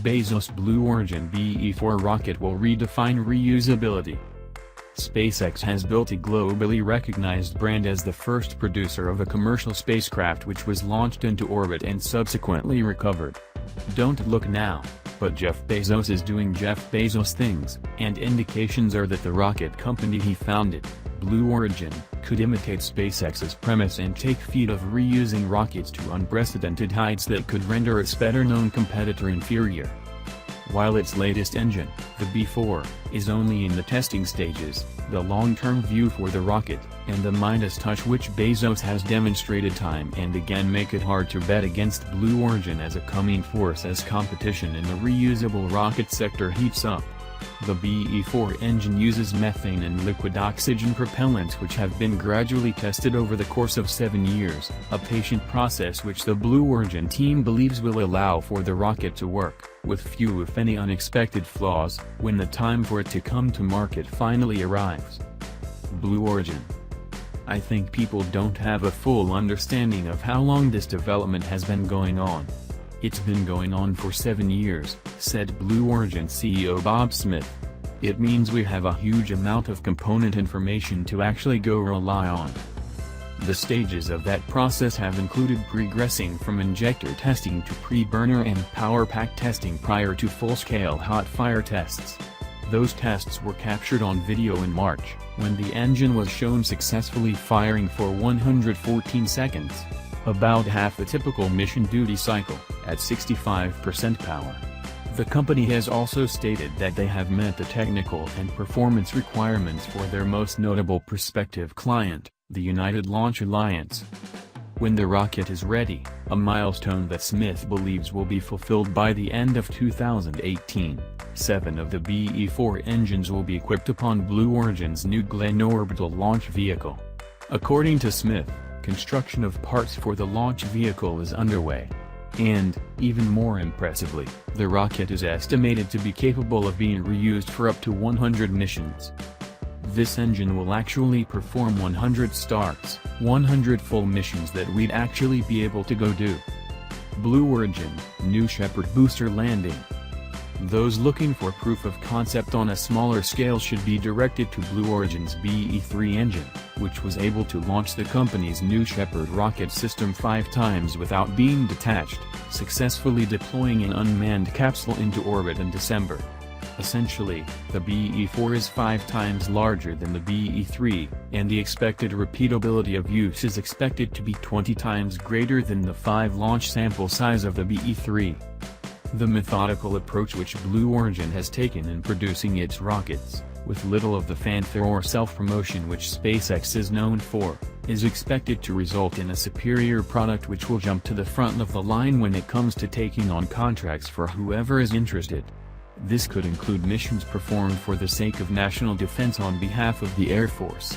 Bezos' Blue Origin BE-4 rocket will redefine reusability. SpaceX has built a globally recognized brand as the first producer of a commercial spacecraft which was launched into orbit and subsequently recovered. Don't look now, but Jeff Bezos is doing Jeff Bezos things, and indications are that the rocket company he founded, Blue Origin, could imitate SpaceX's premise and take feat of reusing rockets to unprecedented heights that could render its better-known competitor inferior. While its latest engine, the B-4, is only in the testing stages, the long-term view for the rocket, and the Midas touch which Bezos has demonstrated time and again make it hard to bet against Blue Origin as a coming force as competition in the reusable rocket sector heats up. The BE-4 engine uses methane and liquid oxygen propellants which have been gradually tested over the course of 7 years, a patient process which the Blue Origin team believes will allow for the rocket to work, with few if any unexpected flaws, when the time for it to come to market finally arrives. Blue Origin. I think people don't have a full understanding of how long this development has been going on. It's been going on for 7 years, said Blue Origin CEO Bob Smith. It means we have a huge amount of component information to actually go rely on. The stages of that process have included progressing from injector testing to pre-burner and power pack testing prior to full-scale hot fire tests. Those tests were captured on video in March, when the engine was shown successfully firing for 114 seconds. About half the typical mission duty cycle, at 65% power. The company has also stated that they have met the technical and performance requirements for their most notable prospective client, the United Launch Alliance. When the rocket is ready, a milestone that Smith believes will be fulfilled by the end of 2018, 7 of the BE-4 engines will be equipped upon Blue Origin's New Glenn orbital launch vehicle. According to Smith, construction of parts for the launch vehicle is underway. And, even more impressively, the rocket is estimated to be capable of being reused for up to 100 missions. This engine will actually perform 100 starts, 100 full missions that we'd actually be able to go do. Blue Origin, New Shepard booster landing. Those looking for proof of concept on a smaller scale should be directed to Blue Origin's BE-3 engine, which was able to launch the company's New Shepard rocket system 5 times without being detached, successfully deploying an unmanned capsule into orbit in December. Essentially, the BE-4 is 5 times larger than the BE-3, and the expected repeatability of use is expected to be 20 times greater than the 5 launch sample size of the BE-3. The methodical approach which Blue Origin has taken in producing its rockets, with little of the fanfare or self-promotion which SpaceX is known for, is expected to result in a superior product which will jump to the front of the line when it comes to taking on contracts for whoever is interested. This could include missions performed for the sake of national defense on behalf of the Air Force.